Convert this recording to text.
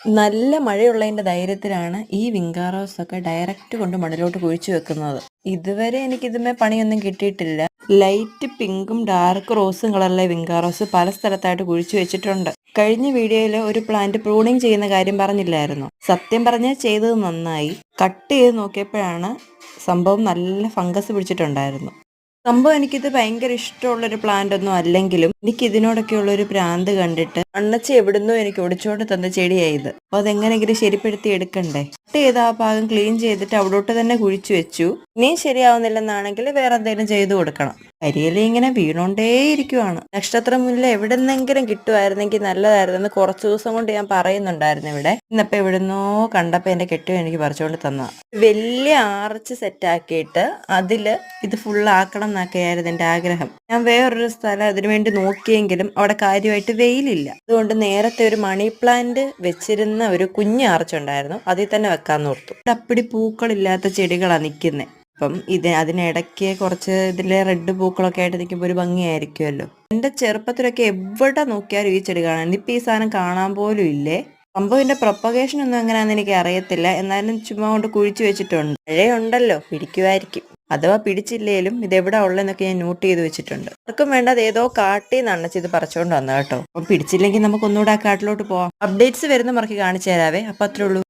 നല്ല മഴയുള്ളതിന്റെ ധൈര്യത്തിലാണ് ഈ വിങ്കാറോസ് ഒക്കെ ഡയറക്റ്റ് കൊണ്ട് മണ്ണിലോട്ട് കുഴിച്ചു വെക്കുന്നത്. ഇതുവരെ എനിക്കിതുമേ പണിയൊന്നും കിട്ടിയിട്ടില്ല. ലൈറ്റ് പിങ്കും ഡാർക്ക് റോസും കളറിലെ വിങ്കാറോസ് പല സ്ഥലത്തായിട്ട് കുഴിച്ചു വെച്ചിട്ടുണ്ട്. കഴിഞ്ഞ വീഡിയോയിൽ ഒരു പ്ലാന്റ് പ്രൂണിങ് ചെയ്യുന്ന കാര്യം പറഞ്ഞില്ലായിരുന്നു. സത്യം പറഞ്ഞാൽ ചെയ്തത് നന്നായി. കട്ട് ചെയ്ത് നോക്കിയപ്പോഴാണ് സംഭവം നല്ല ഫംഗസ് പിടിച്ചിട്ടുണ്ടായിരുന്നു. സംഭവം എനിക്കിത് ഭയങ്കര ഇഷ്ടമുള്ളൊരു പ്ലാന്റ് ഒന്നും അല്ലെങ്കിലും എനിക്ക് ഇതിനോടൊക്കെ ഉള്ളൊരു ഭ്രാന്ത് കണ്ടിട്ട് അണ്ണച്ചി എവിടുന്നോ എനിക്ക് ഒടിച്ചോണ്ട് തന്ന ചെടിയായത്. അപ്പൊ അതെങ്ങനെയെങ്കിലും ശരിപ്പെടുത്തി എടുക്കണ്ടേ. കട്ട് ചെയ്ത് ആ ഭാഗം ക്ലീൻ ചെയ്തിട്ട് അവിടോട്ട് തന്നെ കുഴിച്ചു വെച്ചു. ഇനിയും ശരിയാവുന്നില്ലെന്നാണെങ്കിൽ വേറെ എന്തെങ്കിലും ചെയ്തു കൊടുക്കണം. കരിയില ഇങ്ങനെ വീണോണ്ടേയിരിക്കുവാണ്. നക്ഷത്രമുല്ല എവിടെന്നെങ്കിലും കിട്ടുമായിരുന്നെങ്കിൽ നല്ലതായിരുന്നെന്ന് കുറച്ചു ദിവസം കൊണ്ട് ഞാൻ പറയുന്നുണ്ടായിരുന്നു ഇവിടെ. ഇന്നപ്പോ എവിടുന്നോ കണ്ടപ്പോ എന്റെ കെട്ടിയോ എനിക്ക് പറിച്ചുകൊണ്ട് തന്ന വലിയ ആർച്ച് സെറ്റാക്കിയിട്ട് അതില് ഇത് ഫുള്ളാക്കണം എന്നൊക്കെയായിരുന്നു എന്റെ ആഗ്രഹം. ഞാൻ വേറൊരു സ്ഥലം അതിനുവേണ്ടി നോക്കിയെങ്കിലും അവിടെ കാര്യമായിട്ട് വെയിലില്ല. അതുകൊണ്ട് നേരത്തെ ഒരു മണി പ്ലാന്റ് വെച്ചിരുന്ന ഒരു കുഞ്ഞ് ആർച്ച് ഉണ്ടായിരുന്നു, അതിൽ തന്നെ വെക്കാന്ന് ഓർത്തു. അപ്പടി പൂക്കളില്ലാത്ത ചെടികളാണ് നിൽക്കുന്നത്. അപ്പം അതിനിടയ്ക്ക് കുറച്ച് ഇതിലെ റെഡ് പൂക്കളൊക്കെ ആയിട്ട് നിൽക്കുമ്പോൾ ഒരു ഭംഗിയായിരിക്കുമല്ലോ. എന്റെ ചെറുപ്പത്തിലൊക്കെ എവിടെ നോക്കിയാലും ഈ ചെടി കാണാൻ, ഇപ്പൊ ഈ സാധനം കാണാൻ പോലും ഇല്ലേ. സംഭവം ഇതിന്റെ പ്രൊപ്പഗേഷൻ ഒന്നും എങ്ങനെയാണെന്ന് എനിക്ക് അറിയത്തില്ല. എന്നാലും ചുമ്മാ കൊണ്ട് കുഴിച്ചു വെച്ചിട്ടുണ്ട്. മഴയുണ്ടല്ലോ, പിടിക്കുമായിരിക്കും. അഥവാ പിടിച്ചില്ലേലും ഇത് എവിടെ ഉള്ളതെന്നൊക്കെ ഞാൻ നോട്ട് ചെയ്ത് വെച്ചിട്ടുണ്ട്. ആർക്കും വേണ്ടത് ഏതോ കാട്ടിന്ന് അണ്ണച്ചി ഇത് പറിച്ചോണ്ട് വന്ന കേട്ടോ. അപ്പം പിടിച്ചില്ലെങ്കിൽ നമുക്ക് ഒന്നുകൂടെ ആ കാട്ടിലോട്ട് പോവാം. അപ്ഡേറ്റ്സ് വരുന്ന മറക്കി കാണിച്ചു തരാവേ. അപ്പൊ അത്രേ ഉള്ളൂ.